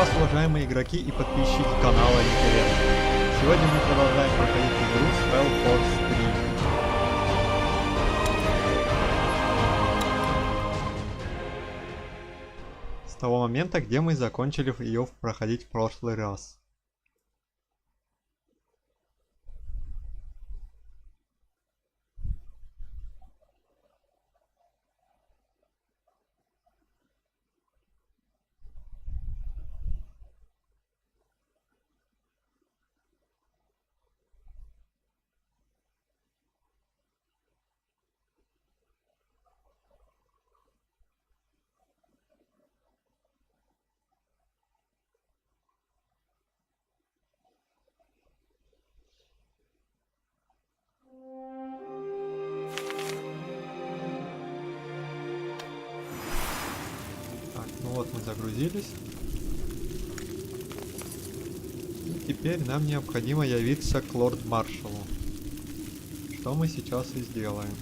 вас, уважаемые игроки и подписчики канала Интерес. Сегодня мы продолжаем проходить игру SpellForce 3. С того момента, где мы закончили ее проходить в прошлый раз. Вот мы загрузились. И теперь нам необходимо явиться к лорд-маршалу. Что мы сейчас и сделаем.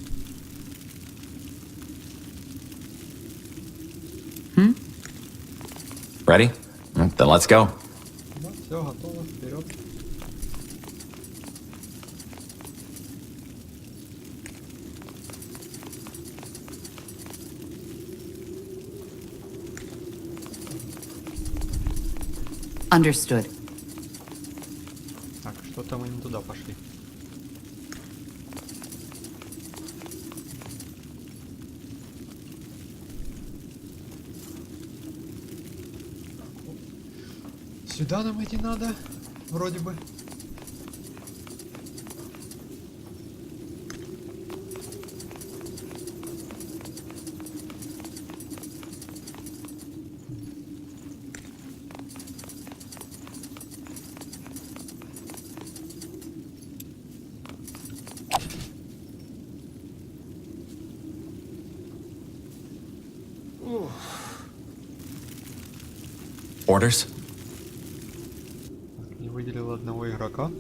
Ready? Then let's go. Да, все готово, вперед. Understood. Так, что-то мы не туда пошли. Сюда нам идти надо, вроде бы. Orders? Не выделил одного игрока.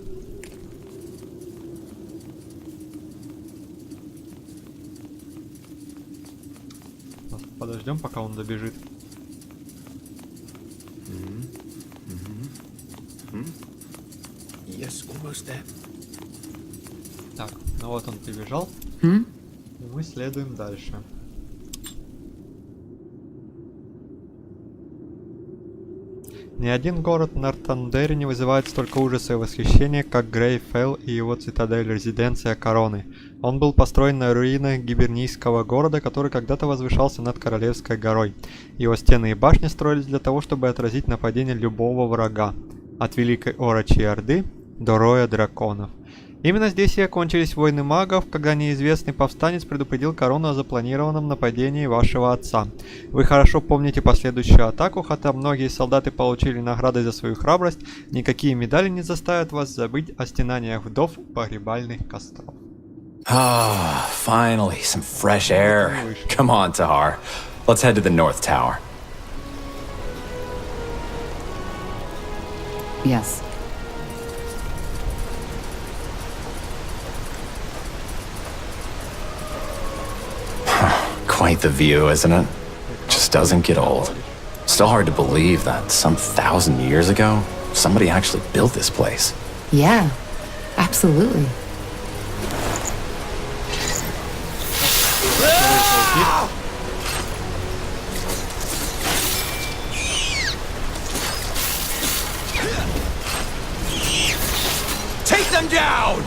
Подождем, пока он добежит. Yes, almost there. Так, ну вот он прибежал. И мы следуем дальше. Ни один город в Нортандере не вызывает столько ужаса и восхищения, как Грейфелл и его цитадель, резиденция короны. Он был построен на руинах гибернийского города, который когда-то возвышался над Королевской горой. Его стены и башни строились для того, чтобы отразить нападение любого врага, от Великой Орочьей Орды до Роя Драконов. Именно здесь и окончились войны магов, когда неизвестный повстанец предупредил корону о запланированном нападении вашего отца. Вы хорошо помните последующую атаку, хотя многие солдаты получили награды за свою храбрость, никакие медали не заставят вас забыть о стенаниях вдов погребальных костров. Ah, finally, some fresh air. Come on, Tahar. Let's head to the North Tower. Yes. Quite the view, isn't it? Just doesn't get old. Still hard to believe that some 1,000 years ago, somebody actually built this place. Yeah, absolutely. Take them down!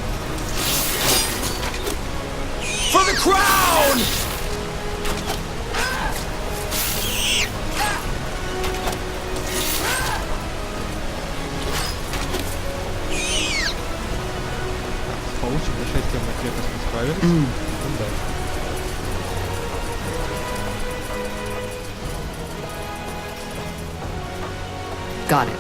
For the crown! Получим нашествием на крепость мы справились. Идем дальше. Got it.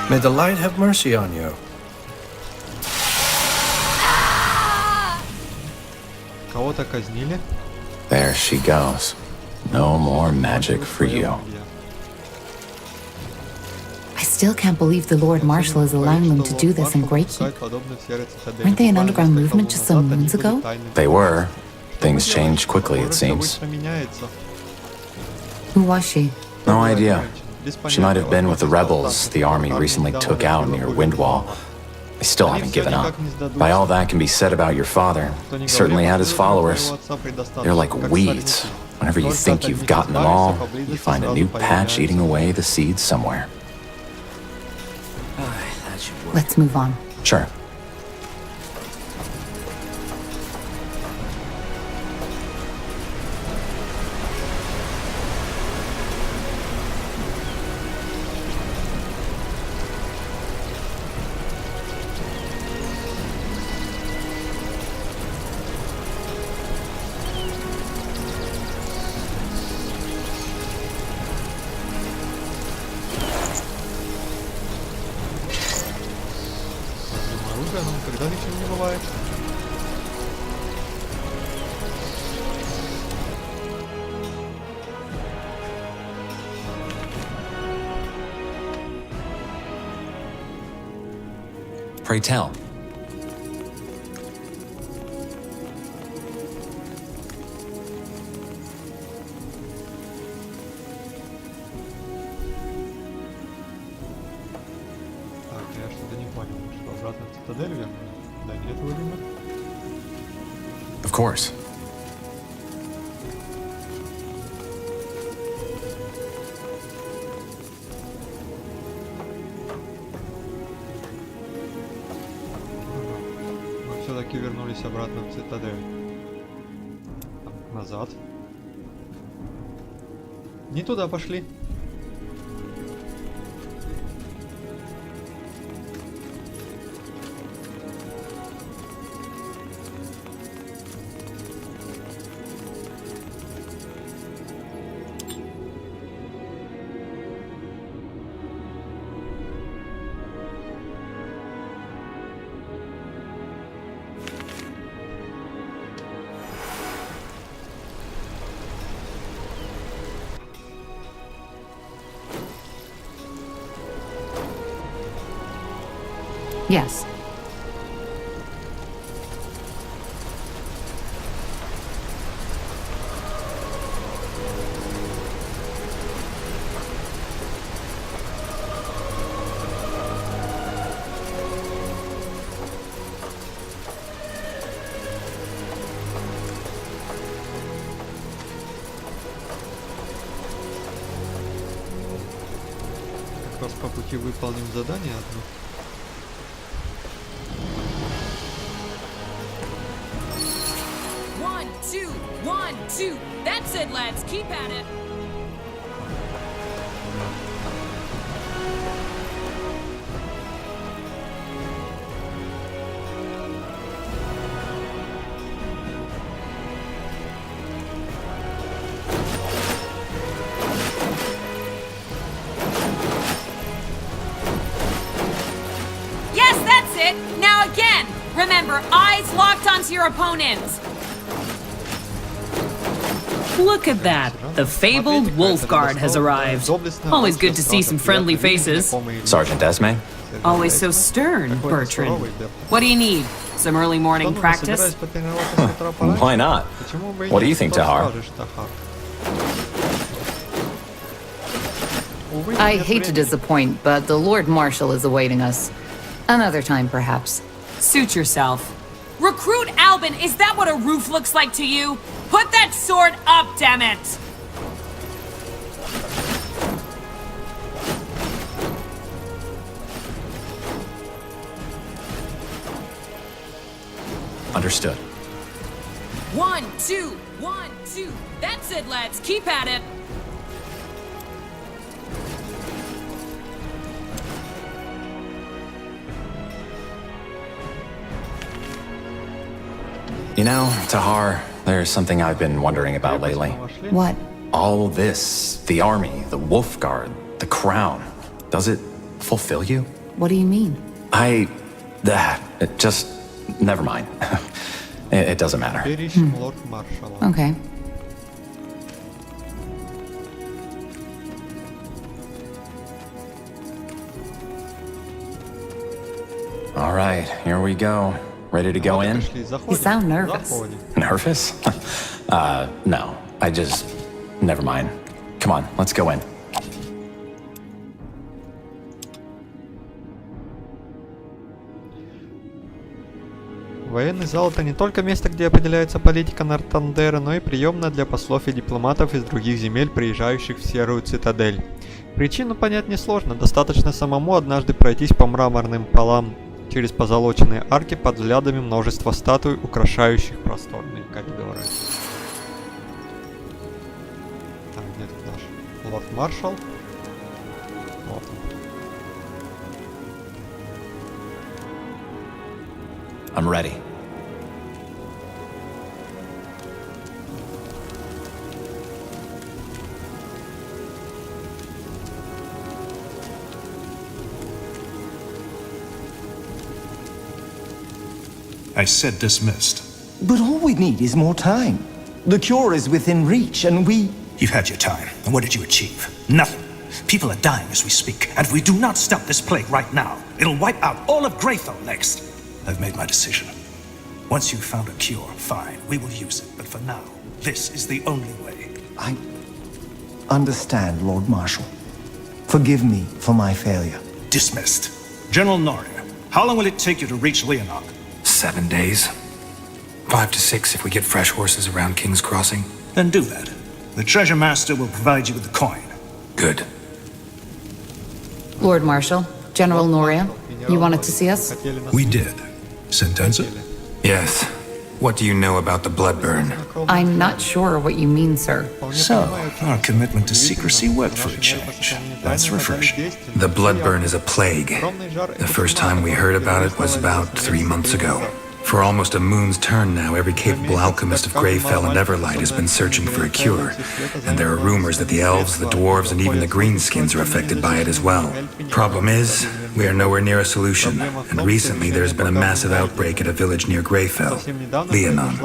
May the light have mercy on you. Кого-то казнили. There she goes. No more magic for you. I still can't believe the Lord Marshal is allowing them to do this in Greatkeep. Weren't they an underground movement just some moons ago? They were, Things change quickly, it seems. Who was she? No idea. She might have been with the rebels the army recently took out near Windwall. They still haven't given up. By all that can be said about your father, he certainly had his followers. They're like weeds. Whenever you think you've gotten them all, you find a new patch eating away the seeds somewhere. That should work. Let's move on. Sure. Оружие, оно никогда ничем не бывает. Pray tell. Так, я что-то не понял, что обратно в цитадель вернули? Да нет, вроде бы. Of course. Мы все-таки вернулись обратно в цитадель. Так, назад. Не туда пошли. Yes. Как раз по пути выполним задание одно. One, two, 1, 2. That's it, lads. Keep at it. Yes, that's it. Now again. Remember, eyes locked onto your opponents. Look at that! The fabled Wolf Guard has arrived. Always good to see some friendly faces. Sergeant Esme? Always so stern, Bertrand. What do you need? Some early morning practice? Why not? What do you think, Tahar? I hate to disappoint, but the Lord Marshal is awaiting us. Another time, perhaps. Suit yourself. Recruit Albin, is that what a roof looks like to you? Put that sword up, damn it! Understood. 1, 2, 1, 2. That's it, lads. Keep at it. You know, Tahar, there's something I've been wondering about lately. What? All this, the army, the Wolf Guard, the crown, does it fulfill you? What do you mean? It just, never mind. It doesn't matter. Лорд Маршала. Okay. All right, here we go. Ready to go in? You sound nervous. Nervous? No. Never mind. Come on, let's go in. Военный зал — это не только место, где определяется политика Нортандера, но и приемная для послов и дипломатов из других земель, приезжающих в Серую Цитадель. Причину понять несложно, достаточно самому однажды пройтись по мраморным полам через позолоченные арки под взглядами множества статуй, украшающих просторные коридоры. Так, где тут наш лорд-маршал? Вот он. I'm ready. I said dismissed. But all we need is more time. The cure is within reach, and we... You've had your time, and what did you achieve? Nothing. People are dying as we speak, and if we do not stop this plague right now, it'll wipe out all of Graythal next. I've made my decision. Once you've found a cure, fine, we will use it. But for now, this is the only way. I understand, Lord Marshal. Forgive me for my failure. Dismissed. General Noria, how long will it take you to reach Leonog? 7 days. 5 to 6 if we get fresh horses around King's Crossing. Then do that. The Treasure Master will provide you with the coin. Good. Lord Marshal, General Noria, you wanted to see us? We did. Sentenza? Yes. What do you know about the Bloodburn? I'm not sure what you mean, sir. So, our commitment to secrecy worked for a change. That's refreshing. The Bloodburn is a plague. The first time we heard about it was about 3 months ago. For almost a moon's turn now, every capable alchemist of Greyfell and Everlight has been searching for a cure. And there are rumors that the elves, the dwarves, and even the greenskins are affected by it as well. Problem is, we are nowhere near a solution. And recently there's been a massive outbreak at a village near Greyfell, Leonon.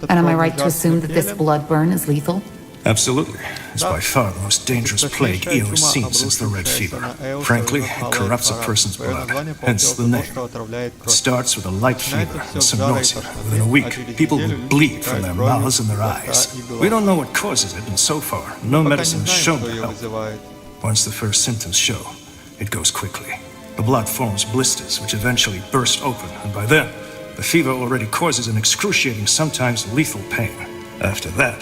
And am I right to assume that this bloodburn is lethal? Absolutely. It's by far the most dangerous plague Io has seen since the Red Fever. Frankly, it corrupts a person's blood, hence the name. It starts with a light fever and some nausea. Within a week, people will bleed from their mouths and their eyes. We don't know what causes it, and so far, no medicine has shown to help. Once the first symptoms show, it goes quickly. The blood forms blisters, which eventually burst open, and by then, the fever already causes an excruciating, sometimes lethal pain. After that,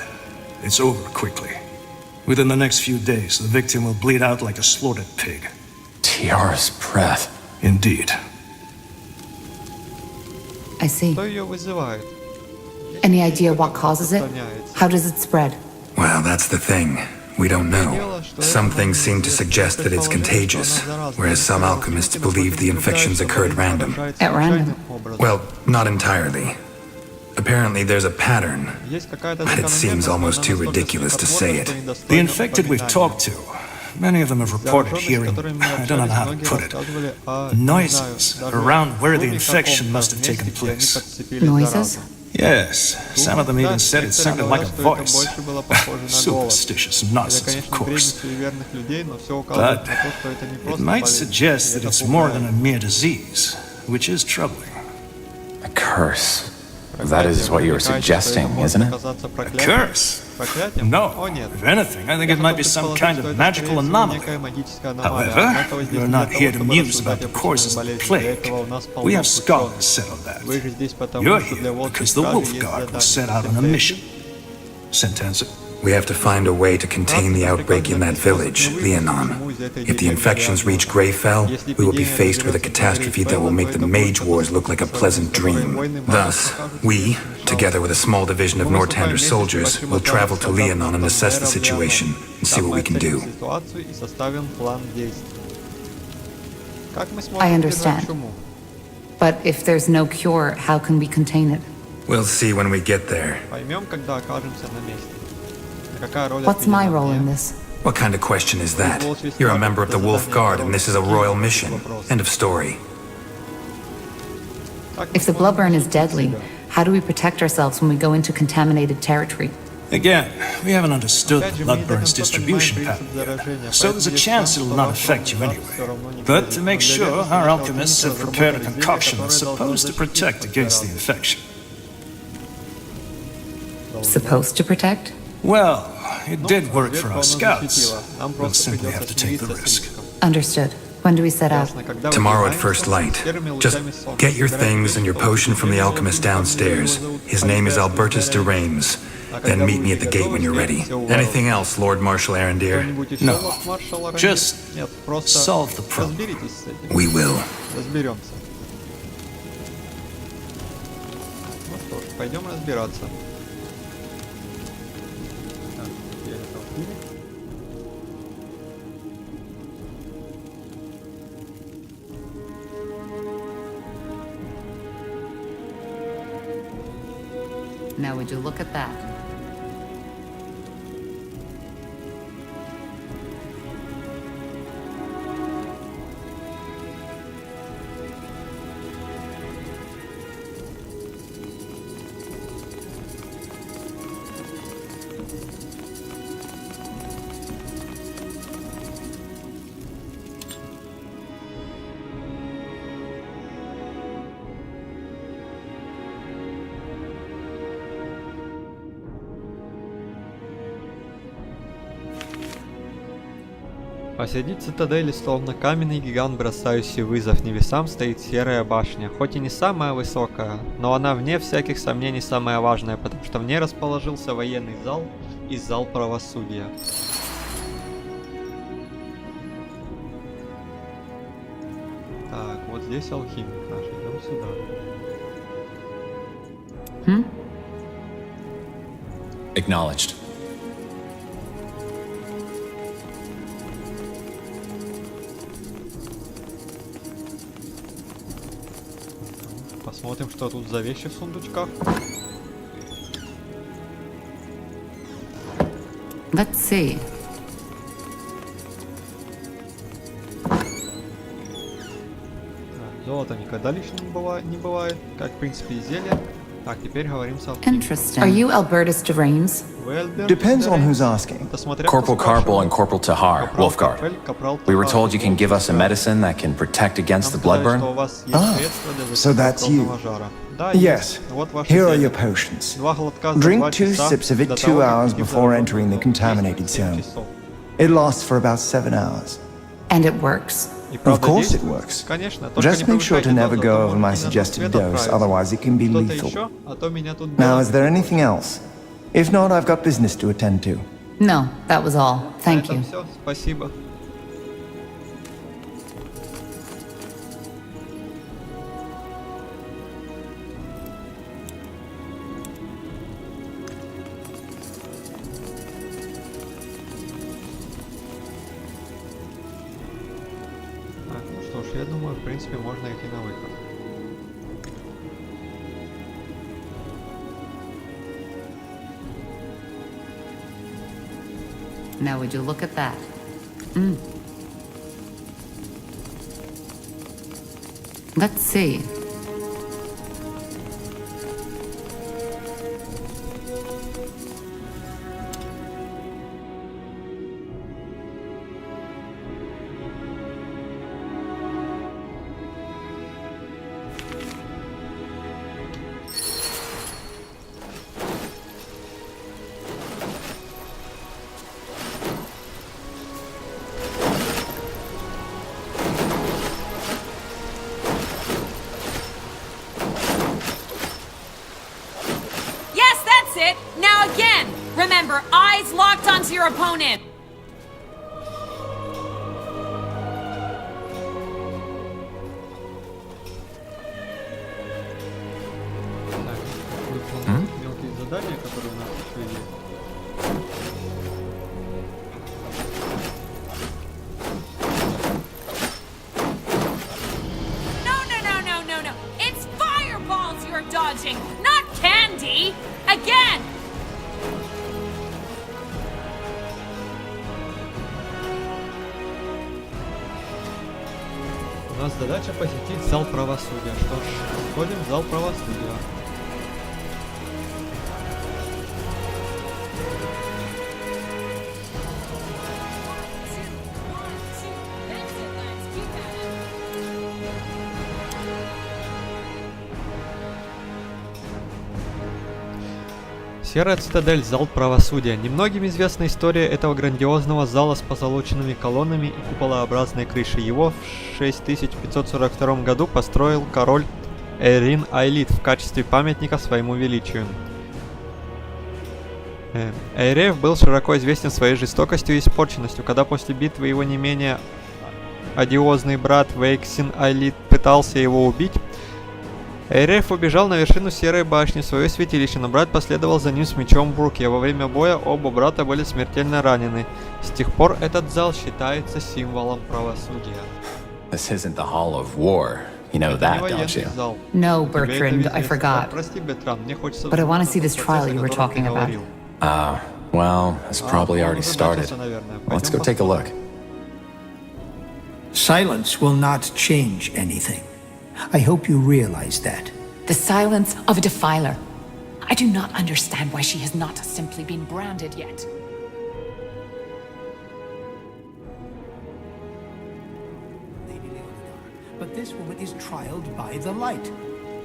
it's over quickly. Within the next few days, the victim will bleed out like a slaughtered pig. Tiara's breath. Indeed. I see. Any idea what causes it? How does it spread? Well, that's the thing. We don't know. Some things seem to suggest that it's contagious, whereas some alchemists believe the infections occur at random. At random? Well, not entirely. Apparently there's a pattern, but it seems almost too ridiculous to say it. The infected we've talked to, many of them have reported hearing, I don't know how to put it, noises around where the infection must have taken place. Noises? Yes, some of them even said it sounded like a voice. Superstitious nonsense, of course. But it might suggest that it's more than a mere disease, which is troubling. A curse. That is what you were suggesting, isn't it? A curse? No. If anything, I think it might be some kind of magical anomaly. However, we're not here to muse about the causes of the plague. We have scholars set on that. You're here because the Wolf Guard will set out on a mission. Sentenza. We have to find a way to contain the outbreak in that village, Leonon. If the infections reach Greyfell, we will be faced with a catastrophe that will make the Mage Wars look like a pleasant dream. Thus, we, together with a small division of Nortander soldiers, will travel to Leonon and assess the situation and see what we can do. I understand. But if there's no cure, how can we contain it? We'll see when we get there. What's my role in this? What kind of question is that? You're a member of the Wolf Guard and this is a royal mission. End of story. If the bloodburn is deadly, how do we protect ourselves when we go into contaminated territory? Again, we haven't understood the Bloodburn's distribution pattern yet, so there's a chance it'll not affect you anyway. But to make sure, our alchemists have prepared a concoction that's supposed to protect against the infection. Supposed to protect? Well, it did work for our scouts. We'll simply have to take the risk. Understood. When do we set out? Tomorrow at first light. Just get your things and your potion from the alchemist downstairs. His name is Albertus de Reims. Then meet me at the gate when you're ready. Anything else, Lord Marshal Arendir? No. Just solve the problem. We will. Разберемся. Ну что ж, пойдем разбираться. Так, теперь толкни. Now would you look at that? Посреди цитадели, словно каменный гигант, бросающий вызов небесам, стоит серая башня. Хоть и не самая высокая, но она вне всяких сомнений самая важная, потому что в ней расположился военный зал и зал правосудия. Так, вот здесь алхимик наш, идем сюда. Acknowledged. Посмотрим, что тут за вещи в сундучках. Let's see. Золото никогда лишним не бывает, как в принципе и зелье. Так, теперь говорим с алхимиком. Interesting. Are you Albertus de Reims? Depends on who's asking. Corporal Carpel and Corporal Tahar, Wolfguard. We were told you can give us a medicine that can protect against the bloodburn. Ah, so that's you. Yes, here are your potions. Drink 2 sips of it 2 hours before entering the contaminated zone. It lasts for about 7 hours. And it works? Of course it works. Just make sure to never go over my suggested dose, otherwise it can be lethal. Now, is there anything else? If not, I've got business to attend to. No, that was all. Thank you. Спасибо. Что ж, я думаю, в принципе, можно идти на выход. Now would you look at that? Let's see. Now again! Remember, eyes locked onto your opponent! Мелкие задания, которые у нас еще есть. No. It's fireballs you're dodging, not candy! Again! У нас задача посетить зал правосудия. Что ж, входим в зал правосудия. Серая цитадель, зал правосудия. Немногим известна история этого грандиозного зала с позолоченными колоннами и куполообразной крышей. Его в 6542 году построил король Эрин Айлит в качестве памятника своему величию. Эйреф был широко известен своей жестокостью и испорченностью. Когда после битвы его не менее одиозный брат Вейксин Айлит пытался его убить, Эйреф убежал на вершину Серой башни в свое святилище, но брат последовал за ним с мечом в руке. Во время боя оба брата были смертельно ранены. С тех пор этот зал считается символом правосудия. This isn't the Hall of War. You know that, don't you? No, Bertrand, I forgot. But I want to see this trial you were talking about. Well, it's probably already started. Let's go take a look. Silence will not change anything. I hope you realize that. The silence of a defiler. I do not understand why she has not simply been branded yet. But this woman is trialed by the light,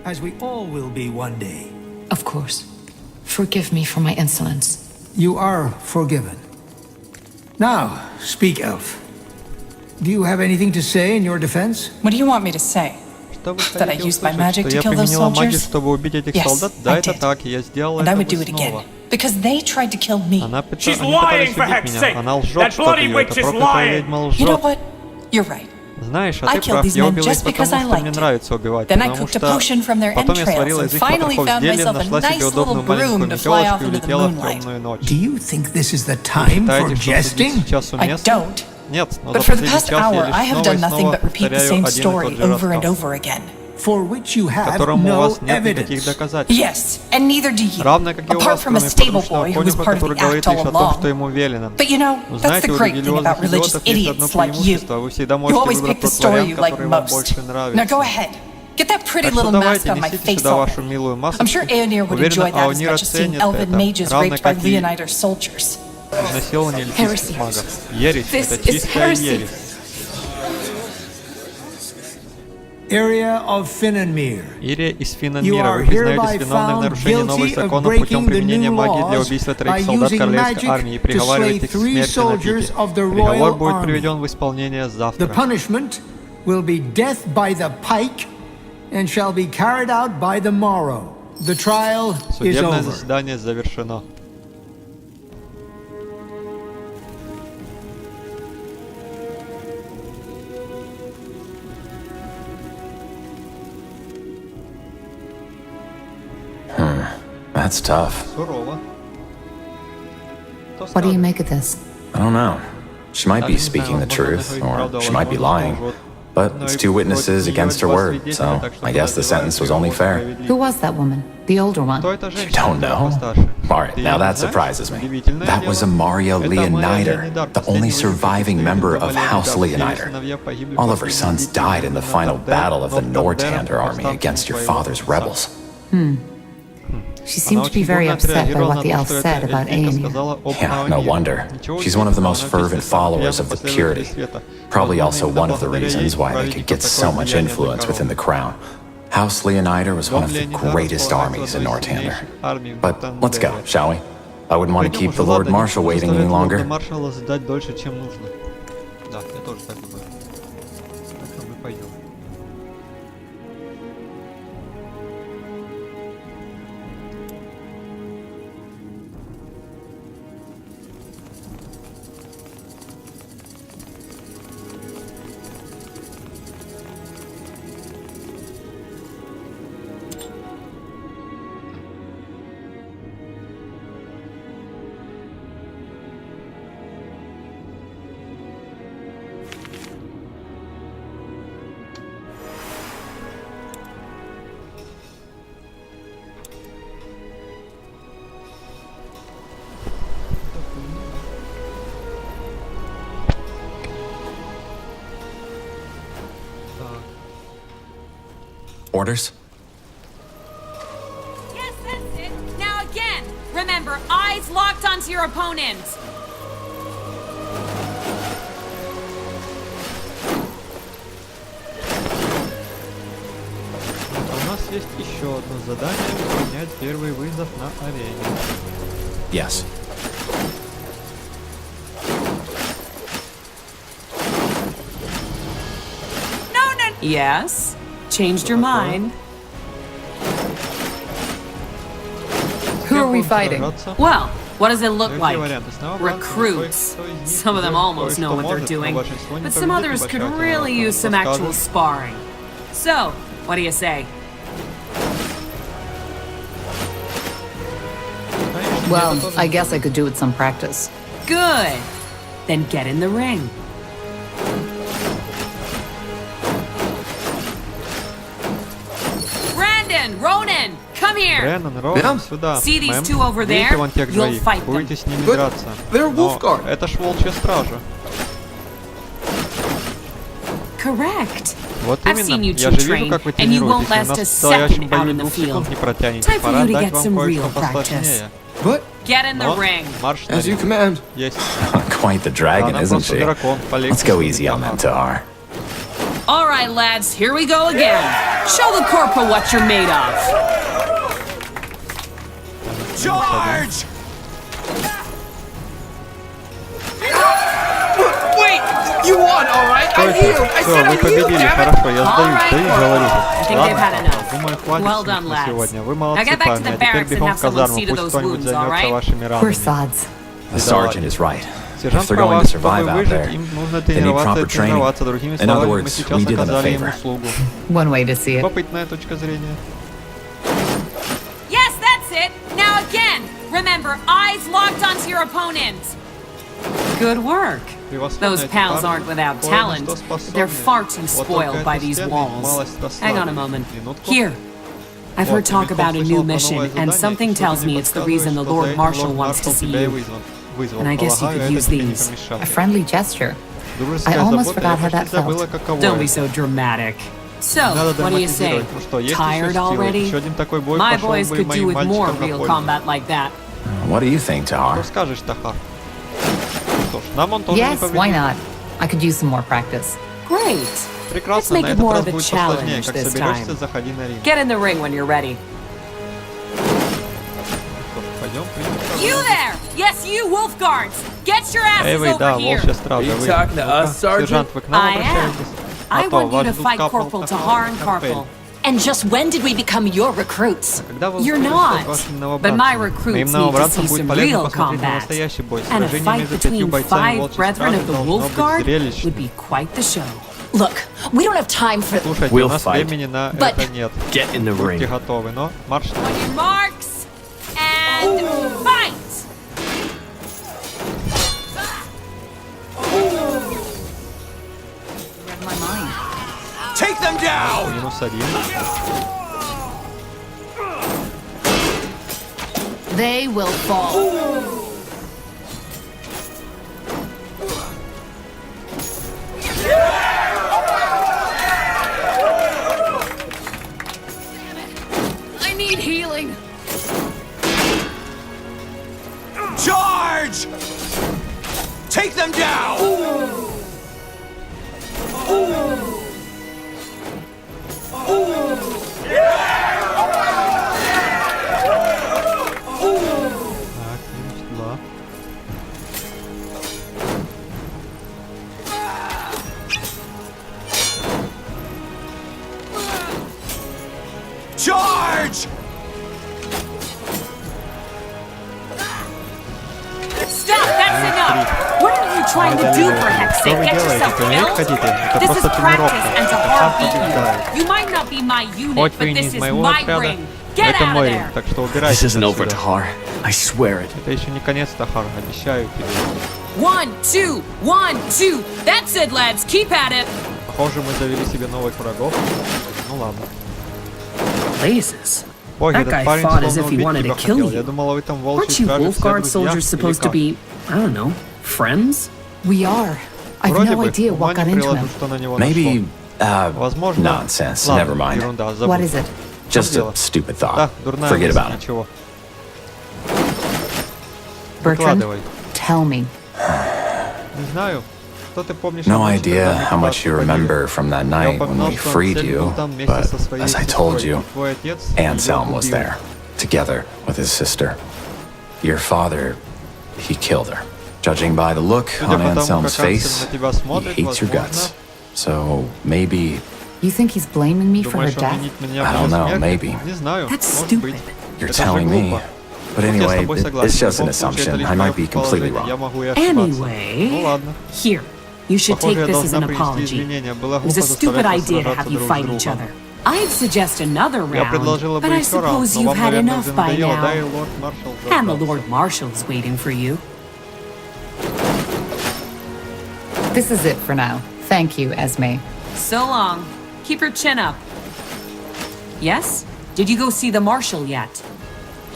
as we all will be one day. Of course. Forgive me for my insolence. You are forgiven. Now, speak, Elf. Do you have anything to say in your defense? What do you want me to say? That I used my magic to kill those soldiers? Yes, I did. And I would do it again. Because they tried to kill me. She's lying, for heck's sake! That bloody witch is lying! You know what? You're right. Знаешь, а I ты killed прав, these я men убил их just because I потому, что мне liked нравится убивать, Then I потому cooked a что potion from their потом я сварила entrails из and их finally потрохов found зелье, myself a нашла себе nice little удобную маленькую broom to fly метелочку off и into the улетела в moonlight. темную ночь. Do you think this is the time for Считаете, что jesting? сейчас I уместно? don't. Нет, но But за for the последний past час я hour, I лишь have снова и done nothing снова but repeat the повторяю same один и story тот же over and рассказ, over again. For which you have которому у no вас нет никаких evidence. доказательств. Yes, and neither do you. Равно как и у Apart вас, from a кроме stable послушного boy who was конюха, part of который the act говорит all лишь о том, along. что ему велено. But you know, Но that's знаете, the у great thing about религиозных religious идиотов есть одно idiots like you. преимущество. Вы всегда You можете always выбрать pick the тот story вариант, you like который вам most. больше Now нравится. go ahead. Get that pretty Так что little mask давайте, on my несите face сюда вашу already. милую I'm масочку. sure Aonir would Уверена, enjoy that as Аонир much as seeing оценит elven это, mages равно raped by как и Leonider soldiers. изнасилование эльфийских магов. Ересь, This это is чистая heresy. ересь. Area of Finnenmere. Ирия из You Финнмира. are Вы признаетесь hereby виновной в found нарушении новых guilty of законов путем breaking the применения new магии для laws убийства by троих солдат using королевской армии и magic to slay приговариваете к 3 смерти на soldiers пике. of the Приговор royal будет army. приведен в исполнение The завтра. punishment will be death by the pike and shall be carried out by the morrow. The trial is Судебное over. заседание завершено. That's tough. Сурово. What do you make of this? I don't know. She might be speaking the truth, or she might be lying. But it's 2 witnesses against her word, so I guess the sentence was only fair. Who was that woman? The older one? You don't know? Alright, now that surprises me. That was Amaria Leonider, the only surviving member of House Leonider. All of her sons died in the final battle of the Nortander army against your father's rebels. She seemed to be very upset by what the elf said about Aonir. Yeah, no wonder. She's one of the most fervent followers of the purity. Probably also one of the reasons why they could get so much influence within the crown. House Leonider was one of the greatest armies in Nortander. But let's go, shall we? I wouldn't want to keep the Lord Marshal waiting any longer. Orders? Yes, that's it. Now again, remember, eyes locked onto your opponent. есть еще одно задание — принять первый вызов на арене. Yes. Yes? Changed your mind? Who are we fighting? Well, what does it look like? Recruits. Some of them almost know what they're doing, but some others could really use some actual sparring. So, what do you say? Well, I guess I could do with some practice. Good. Then get in the ring. Ronan, come here! Бреннан, Роуэн, сюда. See these Мэм, two over there? видите вон тех You'll двоих? fight them. Будете с ними драться. Но это ж волчья стража. Correct. Вот I've seen именно. you Я two же вижу, train, как вы and you won't тренируетесь. У last a нас в настоящем second бою out in the 2 секунд field. не протянете. Time for Пора you to дать get вам some кое-что real practice. посложнее. But Get in the Но ring. марш на as you ринг. command. Есть. Quite the dragon, Она isn't просто she? дракон. Let's go easy on them, Tahar. All right, lads, here we go again. Show the corporal what you're made of. Charge! Wait! You won, alright? I healed! I Все, said вы I healed, победили, damn it! хорошо, я сдаюсь, говорю же. I think they've had enough. Думаю, хватит Well с done, них на lads. сегодня. Вы Now молодцы, get back to парни, the а теперь barracks and бегом have в someone казарму, see to пусть those кто-нибудь wounds, all займется right? вашими Poor ранами. sods. The sergeant is right. If Сержант they're going права, to чтобы survive out выжить, there, им нужно they need тренироваться proper и тренироваться. Другими training. In other словами, мы words, сейчас we did them a оказали им favor. услугу. One way to see it. Любопытная точка зрения. Yes, that's it. Now again. Remember, eyes locked onto your opponent. Good work. Those pals aren't without talent, but they're far too spoiled by these walls. Hang on a moment. Here. I've heard talk about a new mission, and something tells me it's the reason the Lord Marshal wants to see you. And I guess you could use these. A friendly gesture. I almost forgot how that felt. Don't be so dramatic. So, what do you say? Tired already? My boys could do with more real combat like that. What do you think, Tahar? Что скажешь, Тахар? Что ж, нам он тоже не Yes, победил. why not? I could use some more practice. Great. Прекрасно, Let's make на it этот more раз of a будет посложнее. challenge Как this соберешься, time. заходи на ринг. Get in the ring when you're ready. Пойдем, You there! Yes, you, wolf guards! Get your Эй, asses вы, да, over here! волчья стража, You вы. talking to us, Sergeant? Сержант, вы к нам I am. обращаетесь? I А то, want you вас to ждут fight Капрал, Corporal Тахар, Tahar and Капель. Corporal. And just when did we become your recruits? Когда вы You're устроитесь not. вашим But my новобранцам? recruits Моим need to новобранцам see будет some полезно real посмотреть на combat. настоящий бой. And a Сражение fight между 5 between бойцами 5 волчьей brethren стражи of the должно Wolf быть Guard зрелищным. would be quite the show. Look, we don't have time for... Слушайте, We'll у нас fight. времени на But- это нет. Get in the Будьте ring. готовы, но марш. On your marks, and fight! Read my mind. Take them down! -1. They will fall. I need healing. Charge! Take them down! Так, -2. Charge! Stop! That's enough! What are you trying to do, for heck's Что sake? вы Get делаете? yourself Тренировать killed? хотите? Это This is просто тренировка. practice, and Сам Tahar beat побеждает. you. You might not be my unit, Хоть вы but и не this из is моего my отряда, ring. Get это out of мой there! ринг, так что This убирайтесь isn't over, отсюда. Tahar. I swear it. Это еще не конец, Тахар, обещаю тебе. 1, 2, 1, 2. That's it, lads. Keep at it. Похоже, мы завели себе новых врагов. Ну ладно. Blazes. Боги, That этот guy парень fought as словно if he убить wanted тебя to kill хотел. Я you. думал, вы там Aren't волчьи you стражи Wolf все Guard друзья, soldiers или supposed to как? be, I don't know, friends? We are. I've Вроде no бы, idea what ума got не into приложу, him. что на него Maybe, нашло. Возможно... nonsense. Ладно, Never mind. ерунда, забудь. What is it? Just a дело? stupid Да, thought. дурная Forget мысль, about it. ничего. Bertrand, Выкладывай. tell me. Не знаю. No idea how much you remember from that night when we freed you, but as I told you, Anselm was there, together with his sister. Your father, he killed her. Judging by the look on Anselm's face, he hates your guts. So maybe... You think he's blaming me for her death? I don't know, maybe. That's stupid. You're telling me. But anyway, it's just an assumption. I might be completely wrong. Anyway, here. You should take this as an apology. It was a stupid idea to have you fight each other. I'd suggest another round, but I suppose you've had enough by now. And the Lord Marshal's waiting for you. This is it for now. Thank you, Esme. So long. Keep your chin up. Yes? Did you go see the Marshal yet?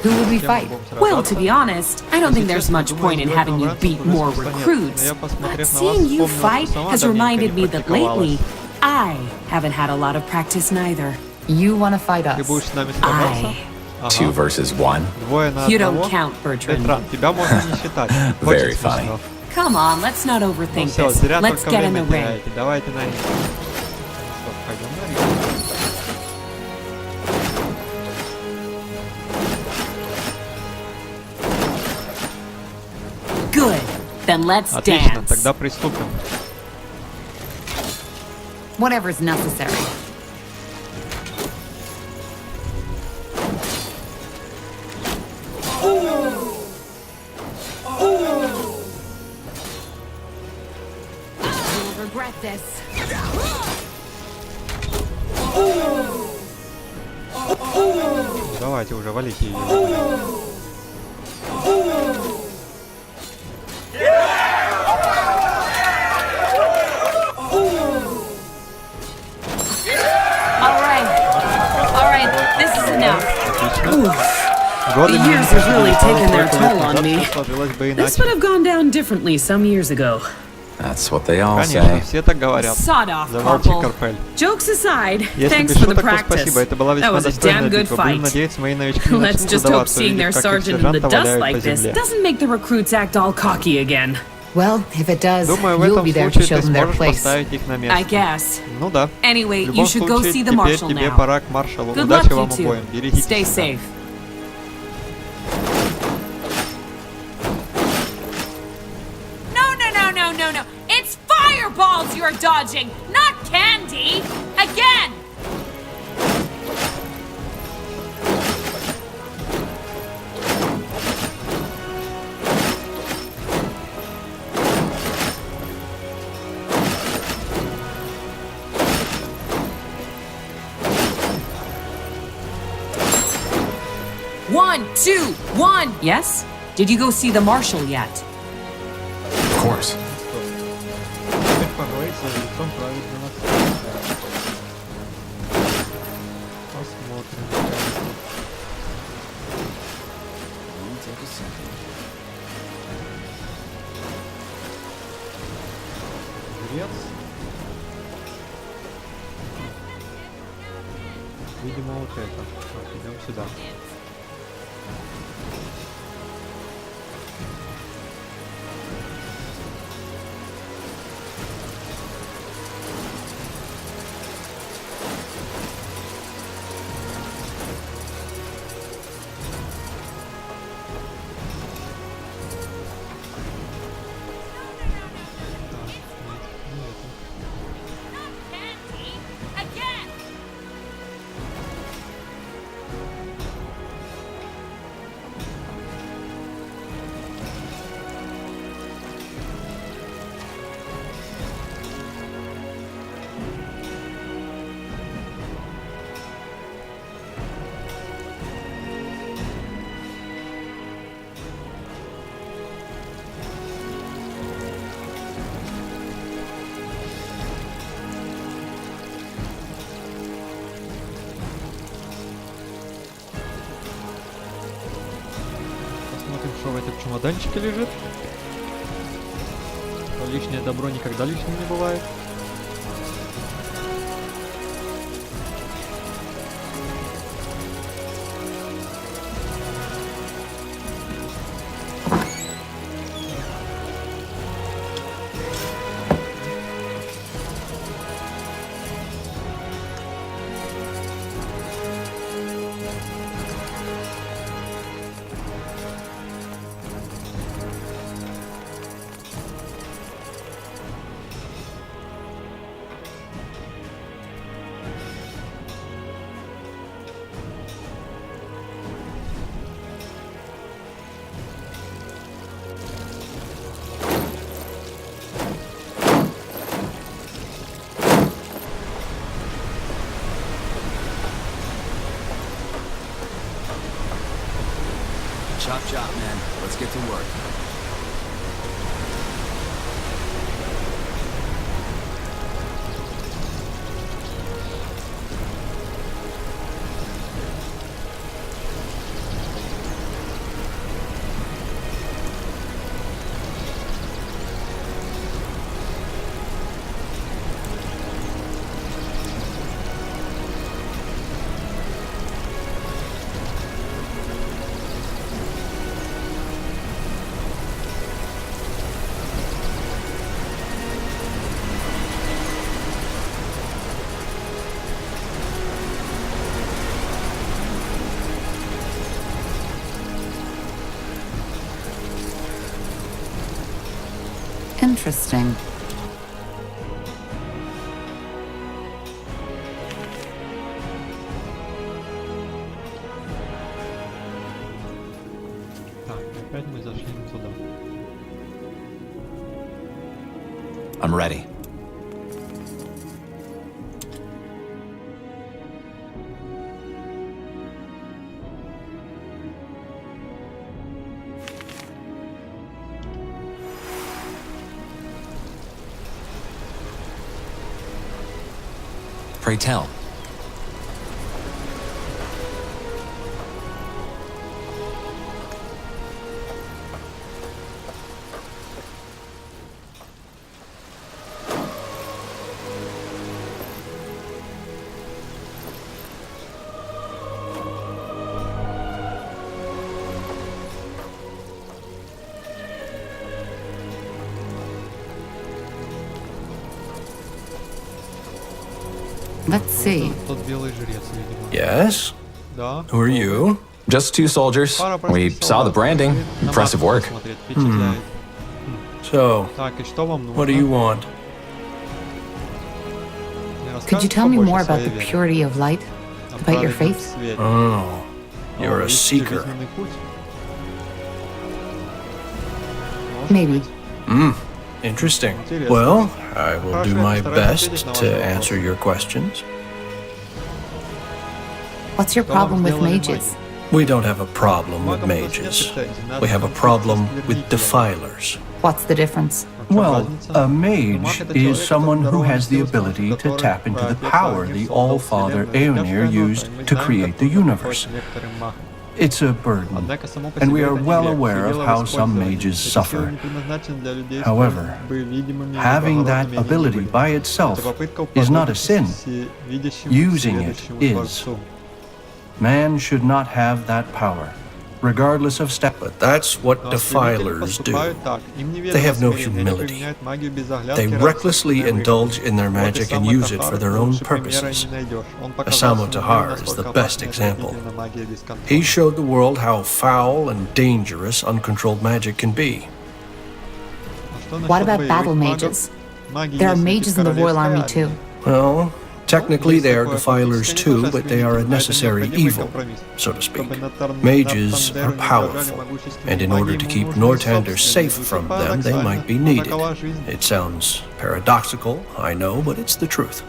Who would we fight? Well, to be honest, I don't think there's much point in having you beat more recruits. But seeing you fight has reminded me that lately, I haven't had a lot of practice neither. You want to fight us? 2 versus 1? You don't count, Bertrand. Very funny. Come on, let's not overthink this. Let's get in the ring. Good. Then let's dance. Тогда приступим. Whatever's necessary. You'll regret this. Давайте уже валите ее. The years have really taken their toll on me. This would have gone down differently some years ago. That's what they all say. Sod off, Corporal. Jokes aside, thanks for the practice. That was a damn good fight. Let's just hope seeing their sergeant in the dust like this doesn't make the recruits act all cocky again. Well, if it does, you'll be there to show them their place. I guess. Ну да. Anyway, you should go see the Marshal now. Good luck, you two. Stay safe. No. It's fireballs you're dodging, not candy! Again! One, 2, 1. Yes? Did you go see the Marshal yet? Of course. Видимо, вот это. Так, идем сюда. Что в этом чемоданчике лежит? Лишнее добро никогда лишним не бывает. Chop chop, man. Let's get to work. Interesting. Так, опять мы зашли не туда. I'm ready. Pray tell. Let's see. Тот белый жрец, видимо. Yes? Да. Who are you? Just 2 soldiers. We saw the branding. Impressive work. Впечатляет. So, Так, и что вам нужно? what do you want? Could you tell me more about the purity of light? About your faith? Oh, you're a seeker. Maybe. Interesting. Well, I will do my best to answer your questions. What's your problem with mages? We don't have a problem with mages. We have a problem with defilers. What's the difference? Well, a mage is someone who has the ability to tap into the power the All-Father Aeonir used to create the universe. It's a burden, and we are well aware of how some mages suffer. However, having that ability by itself is not a sin. Using it is. Man should not have that power, regardless of step. But that's what defilers do. They have no humility. They recklessly indulge in their magic and use it for their own purposes. Asamo Tahar is the best example. He showed the world how foul and dangerous uncontrolled magic can be. What about battle mages? There are mages in the Royal Army too. Well, technically they are defilers too, but they are a necessary evil, so to speak. Mages are powerful, and in order to keep Northander safe from them, they might be needed. It sounds paradoxical, I know, but it's the truth.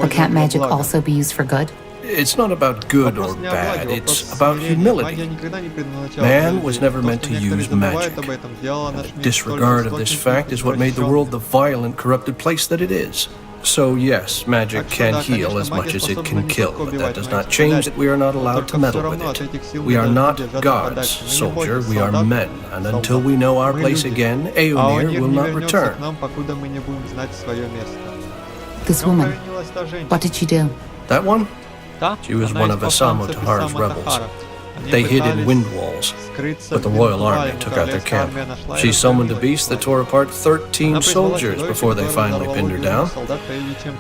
But can't magic also be used for good? It's not about good or bad, it's about humility. Man was never meant to use magic. And the disregard of this fact is what made the world the violent, corrupted place that it is. So yes, magic can heal as much as it can kill, but that does not change that we are not allowed to meddle with it. We are not gods, soldier, we are men, and until we know our place again, Aeonir will not return. This woman, what did she do? That one? She was one of Asamo Tahar's rebels. They hid in wind walls, but the Royal Army took out their camp. She summoned a beast that tore apart 13 soldiers before they finally pinned her down.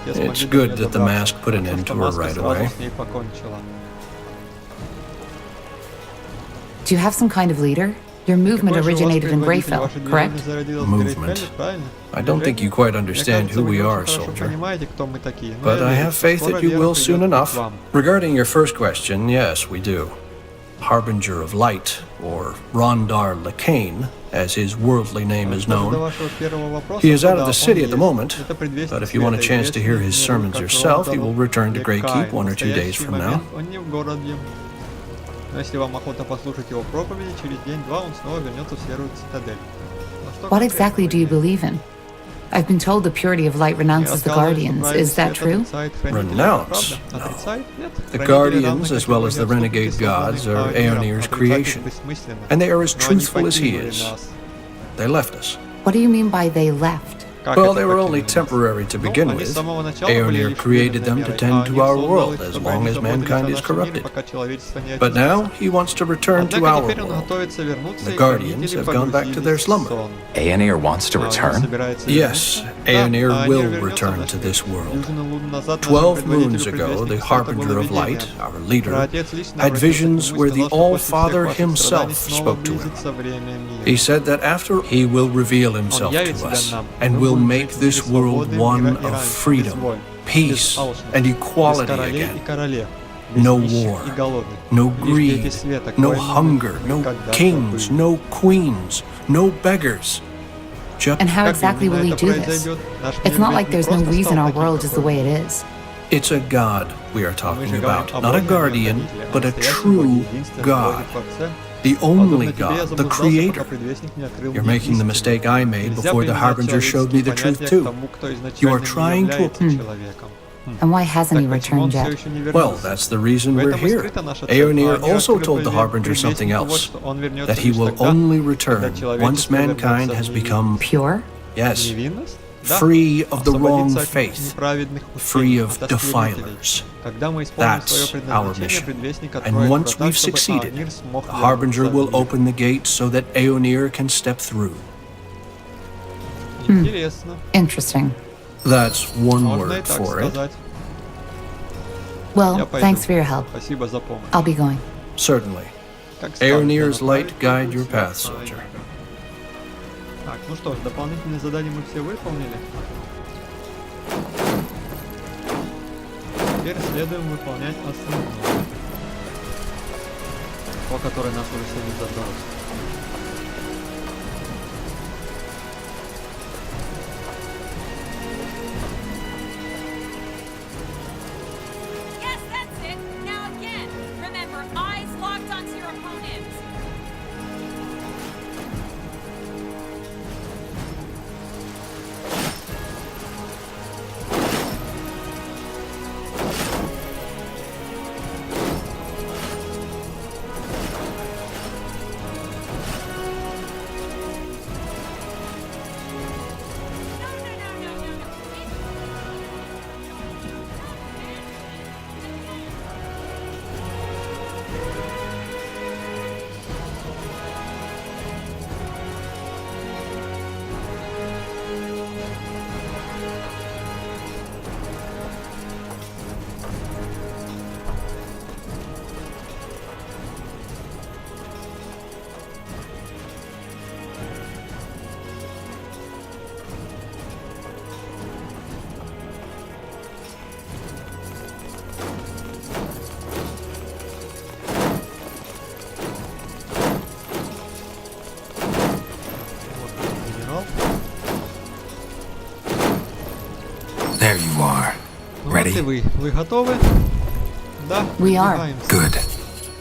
It's good that the mask put an end to her right away. Do you have some kind of leader? Your movement originated in Greyfell, correct? Movement. I don't think you quite understand who we are, soldier. But I have faith that you will soon enough. Regarding your first question, yes, we do. Harbinger of Light, or Rondar Lacane, as his worldly name is known. He is out of the city at the moment, but if you want a chance to hear his sermons yourself, he will return to Grey Keep 1 or 2 days from now. Но если вам охота послушать его проповеди, через день-два он снова вернется в Серую Цитадель. What exactly do you believe in? I've been told the purity of light renounces the Guardians. Is that true? Renounce? No. The Guardians, as well as the renegade gods, are Aeonir's creation, and they are as truthful as he is. They left us. What do you mean by they left? Well, they were only temporary to begin with. Aeonir created them to tend to our world as long as mankind is corrupted. But now he wants to return to our world. The Guardians have gone back to their slumber. Aeonir wants to return? Yes, Aeonir will return to this world. 12 moons ago, the Harbinger of Light, our leader, had visions where the All-Father himself spoke to him. He said that after he will reveal himself to us, and will make this world one of freedom, peace, and equality again. No war, no greed, no hunger, no kings, no queens, no beggars. And how exactly will he do this? It's not like there's no reason our world is the way it is. It's a god we are talking about, not a guardian, but a true god. The only God, the Creator. You're making the mistake I made before the Harbinger showed me the truth too. You are trying to... And why hasn't he returned yet? Well, that's the reason we're here. Aeonir also told the Harbinger something else. That he will only return once mankind has become... Pure? Yes. Free of the wrong faith, free of defilers. That's our mission. And once we've succeeded, the Harbinger will open the gate so that Aeonir can step through. Interesting. That's one word for it. Well, thanks for your help. I'll be going. Certainly. Aeonir's light guide your path, soldier. Так, ну что ж, дополнительные задания мы все выполнили. Теперь следуем выполнять основное, по которой нас уже сегодня задалось. Yes, that's it. Now again. Remember, eyes locked onto your opponents. There you are. Ready? Вы готовы? Да. We are. Good.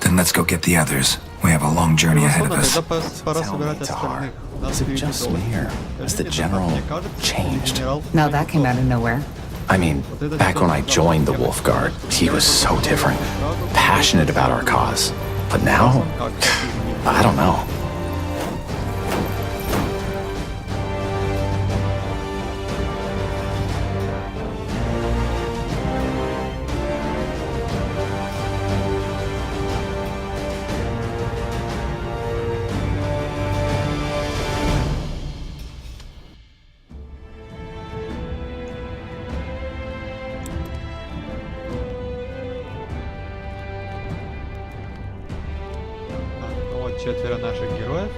Then let's go get the others. We have a long journey ahead of us. Is it just me, or has the general changed? No, that came out of nowhere. I mean, back when I joined the Wolf Guard, he was so different. Passionate about our cause. But now, I don't know. Четверо наших героев.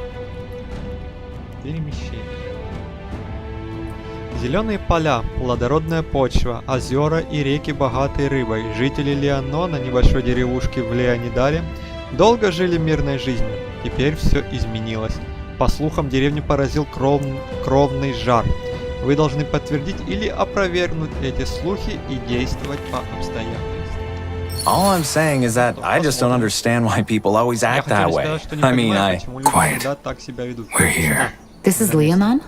Перемещение. Зеленые поля, плодородная почва, озера и реки, богатые рыбой. Жители Леонона, небольшой деревушки в Леонидаре, долго жили мирной жизнью. Теперь все изменилось. По слухам, деревню поразил кровный жар. Вы должны подтвердить или опровергнуть эти слухи и действовать по обстоятельствам. All I'm saying is that I just don't understand why people always act that way. I mean, Quiet. We're here. This is Leonon?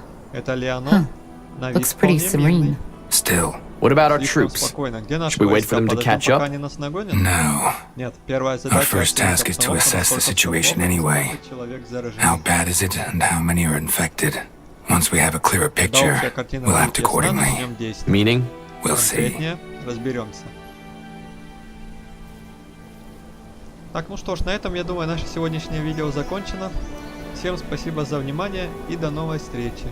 Looks pretty serene. Still. What about our troops? Should we wait for them to catch up? No. Our first task is to assess the situation anyway. How bad is it and how many are infected? Once we have a clearer picture, we'll act accordingly. Meaning? We'll see. Так, ну что ж, на этом, я думаю, наше сегодняшнее видео закончено. Всем спасибо за внимание и до новой встречи.